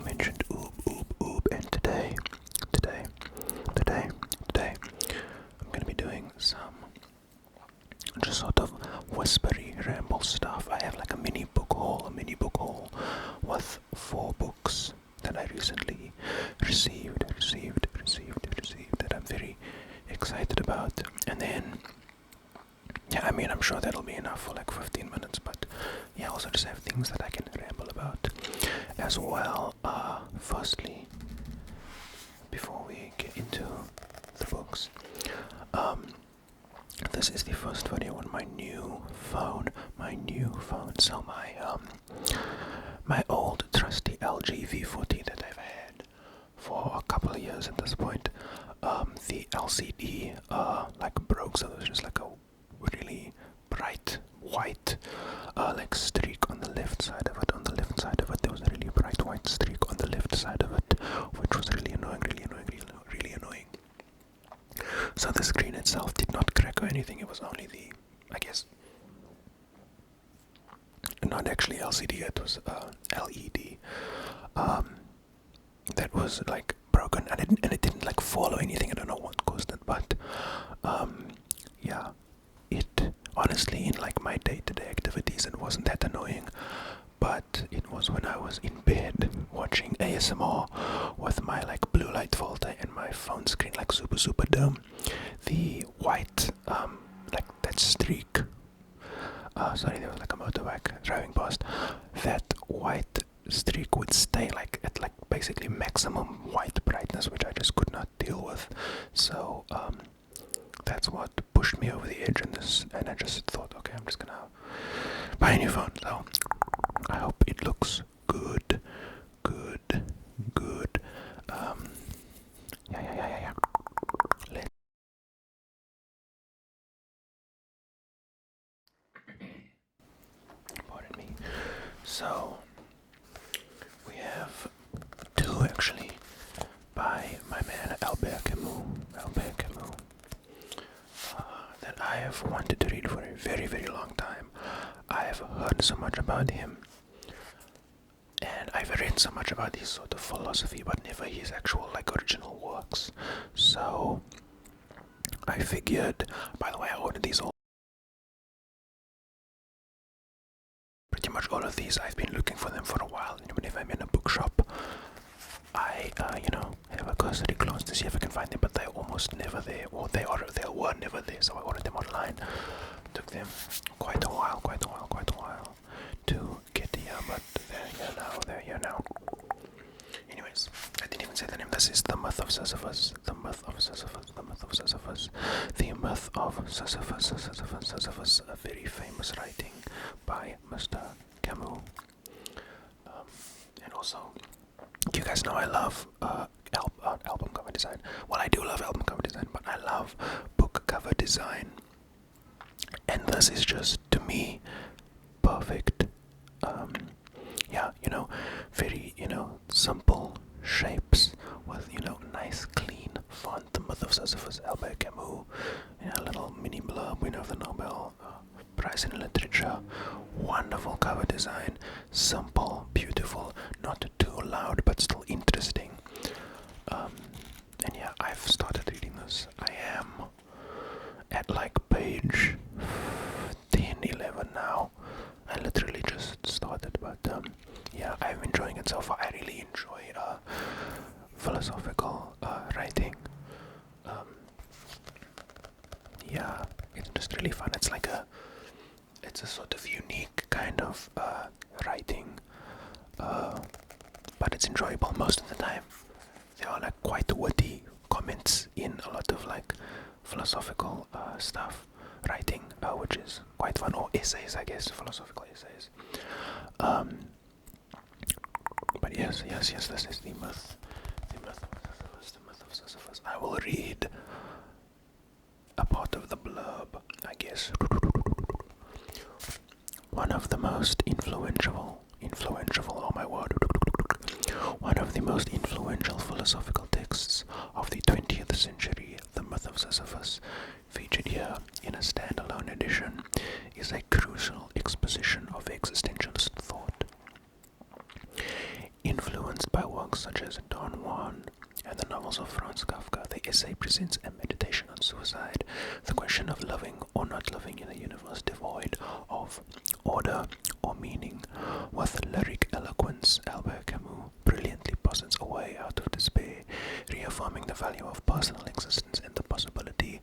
aforementioned Oob, and today, I'm gonna be doing some just sort of whispery ramble stuff. I have like a mini book haul with 4 books that I recently received that I'm very excited about. And then, yeah, I mean, I'm sure that'll be enough for like 15 minutes, but yeah, I also just have things that I can ramble about as well. Firstly, before we get into the books, this is the first video on my new phone. So my old trusty LG V40 that I've had for a couple of years at this point. The LCD like broke, so there's just like a really bright white like streak on the left side of it. On the left side of it, there was a really bright white streak on the left side of it, which was really annoying. So the screen itself did not crack or anything. It was only the, I guess, not actually LCD. It was LED. That was like broken, and it didn't like fall or anything. I don't know what caused it, but yeah, it honestly, in like my day-to-day activities, it wasn't that annoying. But it was when I was in bed watching ASMR with my like blue light filter and my phone screen like super dim. The white like that streak. Sorry, there was like a motorbike driving past. That white streak would stay like at like basically maximum white brightness, which I just could not deal with. So that's what pushed me over the edge in this, and I just thought, okay, I'm just gonna buy a new phone. So I hope it looks good. Yeah. Pardon me. So we have 2 actually by my man Albert Camus. That I have wanted to read for a very long time. I have heard so much about him, and I've read so much about his sort of philosophy, but never his actual like original works. So I figured, by the way, I ordered these all. Pretty much all of these, I've been looking for them for a while, and whenever I'm in a bookshop, I, have a cursory glance to see if I can find them, but they're almost never there, or they were never there, so I ordered them online. Took them quite a while to get here, but they're here now. Anyways, I didn't even say the name. This is The Myth of Sisyphus. The Myth of Sisyphus. Sisyphus, a very famous writing by Mr. Camus. And also, you guys know I love album cover design. Well, I do love album cover design, but I love book cover design. And this is just, to me, perfect. Yeah, very, simple shapes with, nice clean font. The Myth of Sisyphus, Albert Camus, a little mini blurb, winner of the Nobel Prize in Literature. Wonderful cover design, simple, beautiful, not too loud, but still interesting. And yeah, I've started reading this. I am at like page 10, 11 now. I literally just started, but yeah, I'm enjoying it so far. I really enjoy philosophical writing. Yeah, it's just really fun. It's a sort of unique kind of writing, but it's enjoyable most of the time. There are like quite witty comments in a lot of like philosophical stuff writing, which is quite fun, or essays, I guess, philosophical essays. But yes, this is the myth of Sisyphus. I will read a part of the blurb, I guess. One of the most influential, oh my word, one of the most influential philosophical texts of the 20th century, The Myth of Sisyphus, featured here in a standalone edition, is a crucial exposition of existentialist thought. In Influenced by works such as Don Juan and the novels of Franz Kafka, the essay presents a meditation on suicide, the question of loving or not loving in a universe devoid of order or meaning. With lyric eloquence, Albert Camus brilliantly posits a way out of despair, reaffirming the value of personal existence and the possibility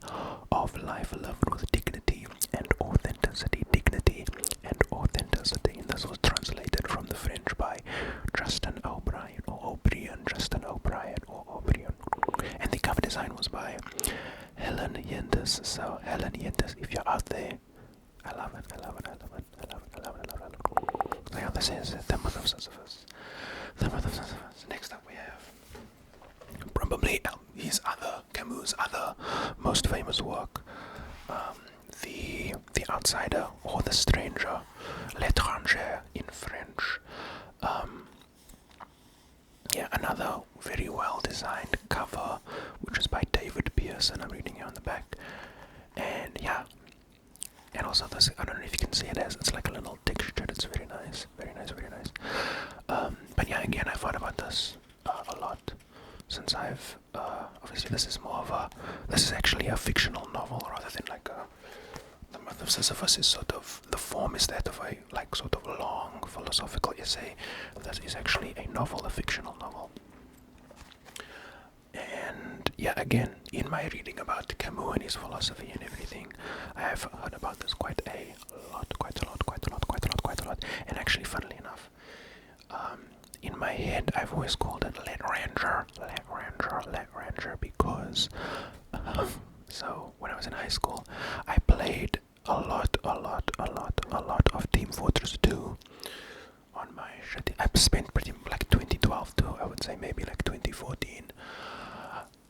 of life lived with dignity and authenticity. Dignity and authenticity. And this was translated from the French by Justin O'Brien, or O'Brien, Justin O'Brien, or O'Brien. And the cover design was by Helen Yentis. So, Helen Yentis, if you're out there, I love it, I love it, I love it, I love it, I love it, I love it. So, yeah, this is The Myth of Sisyphus. The Myth of Sisyphus. Next up we have probably Camus' other most famous work, the Outsider, or The Stranger, L'étranger in French. Another very well designed cover, which is by David Pearson. I'm reading here on the back, and and also this, I don't know if you can see it, it's like a little texture. It's very nice, very nice, very nice. But yeah, again, I've thought about this a lot since I've obviously this is actually a fictional novel rather than like The Myth of Sisyphus is sort of, the form is that of a like sort of long philosophical essay. This is actually a novel, a fictional novel. And yeah, again, in my reading about Camus and his philosophy and everything, I have heard about this quite a lot. And actually, funnily enough, in my head, I've always called it L'étranger, because so when I was in high school, I played a lot of Team Fortress 2 on my shitty. I spent pretty like 2012 to, I would say maybe like 2014.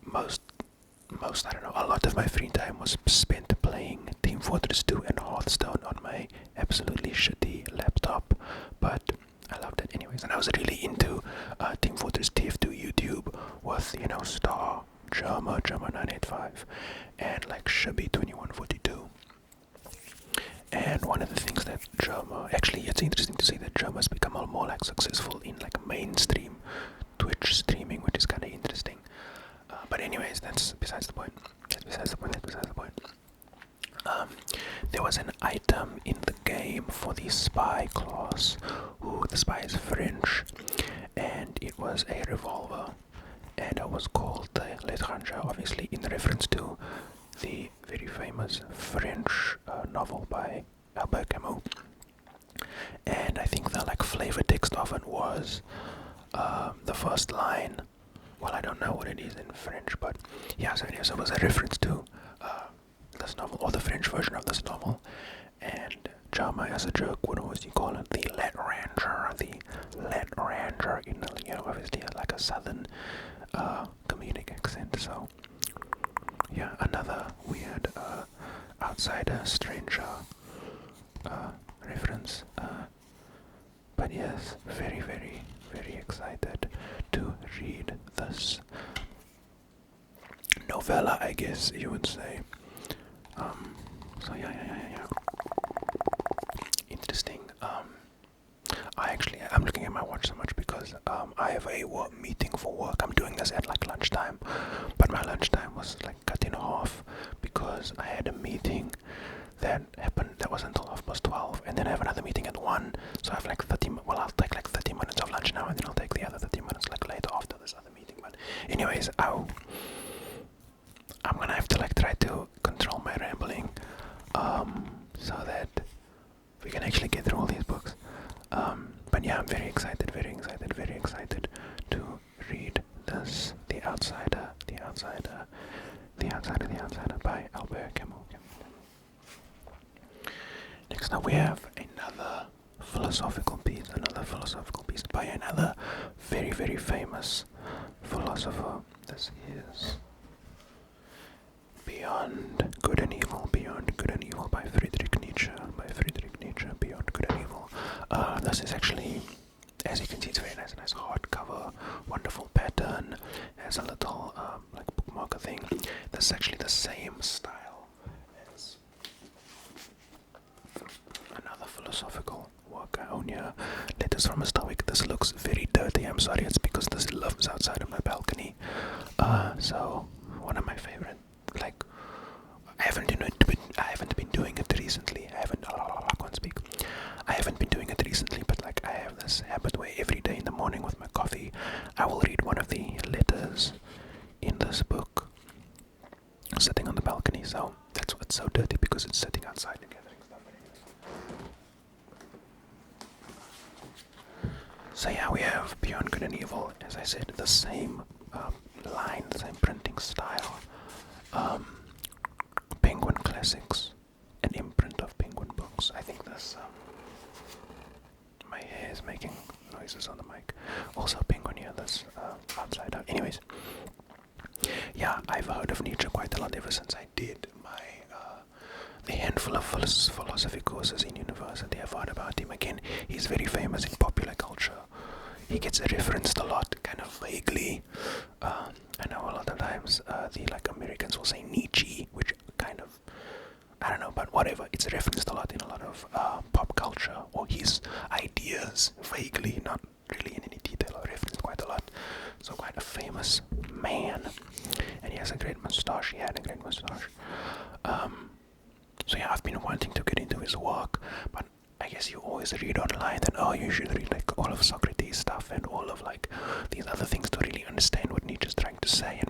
Most I don't know, a lot of my free time was spent playing Team Fortress 2 and Hearthstone on my absolutely shitty laptop, but I loved it anyways. And I was really into Team Fortress TF2 YouTube with, Star, Germa 985, and like Shibby 2142. And one of the things that Germa, actually it's interesting to see that Germa's become more like successful in like mainstream Twitch streaming, which is kind of interesting. But anyways, that's besides the point. There was an item in the game for the spy class. The spy is French, and it was a revolver, and it was called the L'étranger, obviously in reference to the very famous French novel by Albert Camus. And I think the like flavor text of it was the first line. Well, I don't know what it is in French, but yeah, so it was a reference to this novel, or the French version of this novel. And Jama, as a joke, would always call it the L'étranger, in obviously like a southern comedic accent. So yeah, another weird outsider, stranger reference. But yes, very, very, very excited to read this novella, I guess you would say. So yeah. Interesting. I'm looking at my watch so much because I have a meeting for work. I'm doing this at like lunchtime, but my lunchtime was like cut in half because I had a meeting that was until 12:30, and then I have another meeting at 1, so I have like 30, I'll take like 30 minutes of lunch now, and then I'll take the other 30 minutes like later after this other meeting. But anyways, I'm gonna have to like try to control my rambling, so that we can actually get through all these books. But yeah, I'm very excited to read this, The Outsider by Albert Camus. Next up we have another philosophical piece by another very, very famous philosopher. This is Beyond Good and Evil by Friedrich Nietzsche, Beyond Good and Evil. This is actually, as you can see, it's very nice hardcover, wonderful pattern, has a little like bookmarker thing. This is actually the same style as another philosophical work I own here, Letters from a Stoic. This looks very dirty, I'm sorry, because this lives outside of my balcony. So one of my favorite, like, I haven't been doing it recently. I can't speak. I haven't been doing it recently, but like I have this habit where every day in the morning with my coffee, I will read one of the letters in this book, sitting on the balcony. So that's why it's so dirty, because it's sitting outside and gathering stuff. So yeah, we have Beyond Good and Evil, as I said, the same line, the same printing style. Penguin Classics, an imprint of Penguin Books. I think this, my hair is making noises on the mic. Also Penguin here, this outside out. Anyways, yeah, I've heard of Nietzsche quite a lot ever since I did my the handful of philosophy courses in university. I've heard about him. Again, he's very famous in popular culture. He gets referenced a lot, kind of vaguely. I know a lot of times the like Americans will say Nietzsche, which kind of, I don't know, but whatever. It's referenced a lot in a lot of pop culture, or his ideas vaguely, not really in any detail, are referenced quite a lot. So quite a famous man, and he has a great mustache. He had a great mustache. So yeah, I've been wanting to get into his work, but I guess you always read online that, you should read like all of Socrates stuff and all of like these other things to really understand what Nietzsche's trying to say, and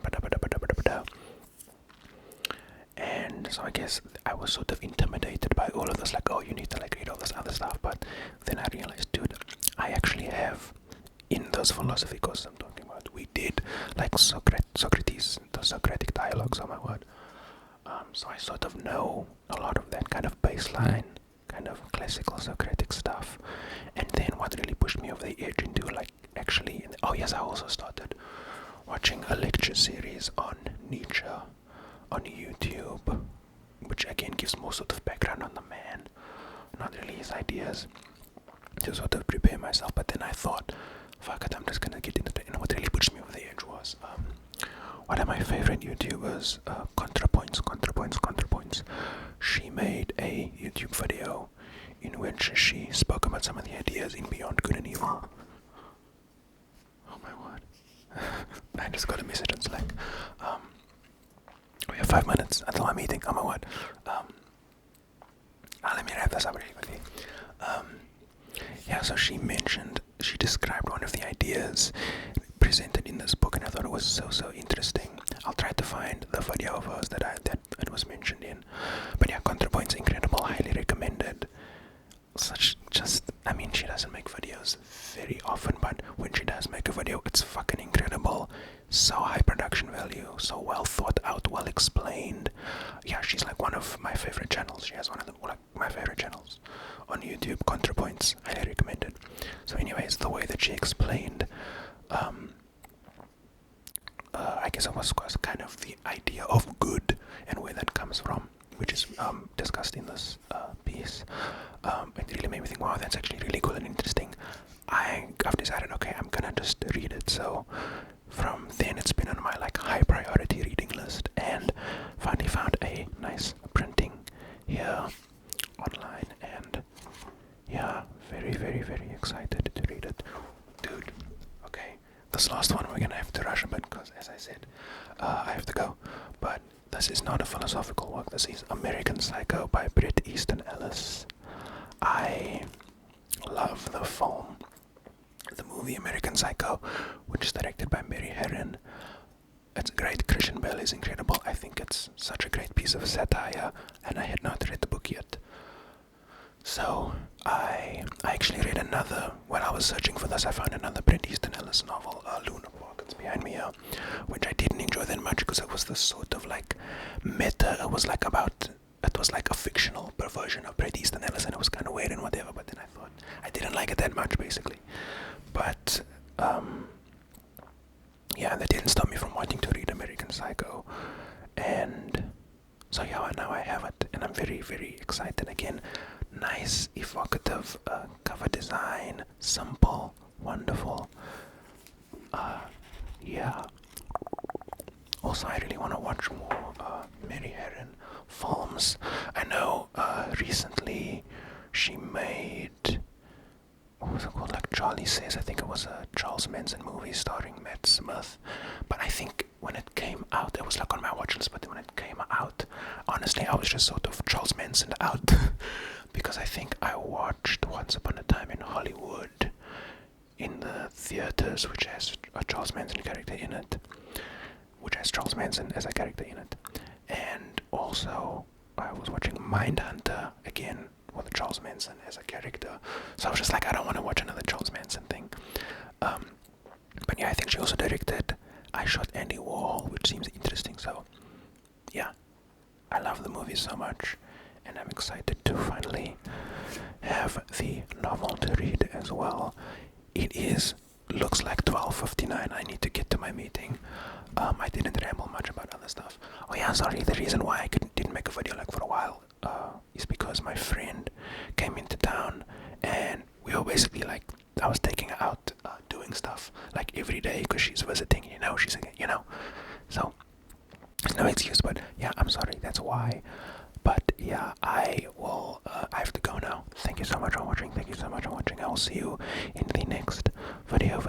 and so I guess I was sort of intimidated by all of this, like, you need to like read all this other stuff. But then I realized, dude, I actually have, in those philosophy courses I'm talking about, we did like Socrates, the Socratic dialogues, on my word. So I sort of know a lot of that kind of baseline, kind of classical Socratic stuff. And then what really pushed me over the edge into like actually, I also started watching a lecture series on Nietzsche on YouTube, which again gives more sort of background on the man, not really his ideas, to sort of prepare myself. But then I thought, fuck it, I'm just gonna get into it. And what really pushed me over the edge was one of my favorite YouTubers, ContraPoints. She made a YouTube video in which she spoke about some of the ideas in Beyond Good and Evil. Oh my word. I just got a message on Slack. We have 5 minutes until my meeting. Oh my word. Let me wrap this up really quickly. So she described one of the ideas presented in this book, and I thought it was so interesting. I'll try to find the video of hers that it was mentioned in. But yeah, ContraPoint's incredible, highly recommended. She doesn't make videos very often, but when she does make a video, it's fucking incredible. So high production value, so well thought out, well explained. Yeah, she's like one of my favorite channels. She has one of my favorite channels on YouTube, ContraPoints, highly recommended. So anyways, the way that she explained, I guess it was kind of the idea of good and where that comes from, which is discussed in this piece. It really made me think, wow, that's actually really cool and interesting. I've decided, okay, I'm gonna just read it. So from then it's been on my like high priority reading list, and finally found a nice printing here online, and yeah, very, very, very excited to read it. Dude, okay, this last one we're gonna have to rush a bit because, as I said, I have to go. But this is not a philosophical work. This is American Psycho by Bret Easton Ellis. I love the film, the movie American Psycho, which is directed by Mary Herron. It's great. Christian Bale is incredible. I think it's such a great piece of satire, and I had not read the book yet. So I actually read another, while I was searching for this, I found another Bret Easton Ellis novel, Luna Park, it's behind me here, which I didn't enjoy that much because it was this sort of like meta. It was like a fictional version of Bret Easton Ellis, and it was kind of weird and whatever, but then I thought I didn't like it that much, basically. But that didn't stop me from wanting to read American Psycho. And so now I have it, and I'm very, very excited. Again, nice, evocative cover design, simple, wonderful. Also, I really want to watch more Mary Herron films. I know recently she made, what was it called, like Charlie Says. I think it was a Charles Manson movie starring Matt Smith. But I think when it came out, it was like on my watch list, but when it came out, honestly, I was just sort of Charles Manson out. Because I think I watched Once Upon a Time in Hollywood in the theaters, which has a Charles Manson character in it. Which has Charles Manson as a character in it. And also, I was watching Mindhunter again with Charles Manson as a character. So I was just like, I don't want to watch another Charles Manson thing. But yeah, I think she also directed I Shot Andy Warhol, which seems interesting. So yeah, I love the movie so much, and I'm excited to finally have the novel to read as well. It looks like 12:59. I need to get to my meeting. I didn't ramble much about other stuff. Oh yeah, sorry. The reason why I didn't make a video like for a while is because my friend came into town, and we were basically like, I was taking her out doing stuff like every day because she's visiting. She's so there's no excuse. But yeah, I'm sorry. That's why. But yeah, I will. I have to go now. Thank you so much for watching. Thank you so much for watching. I will see you in the next video.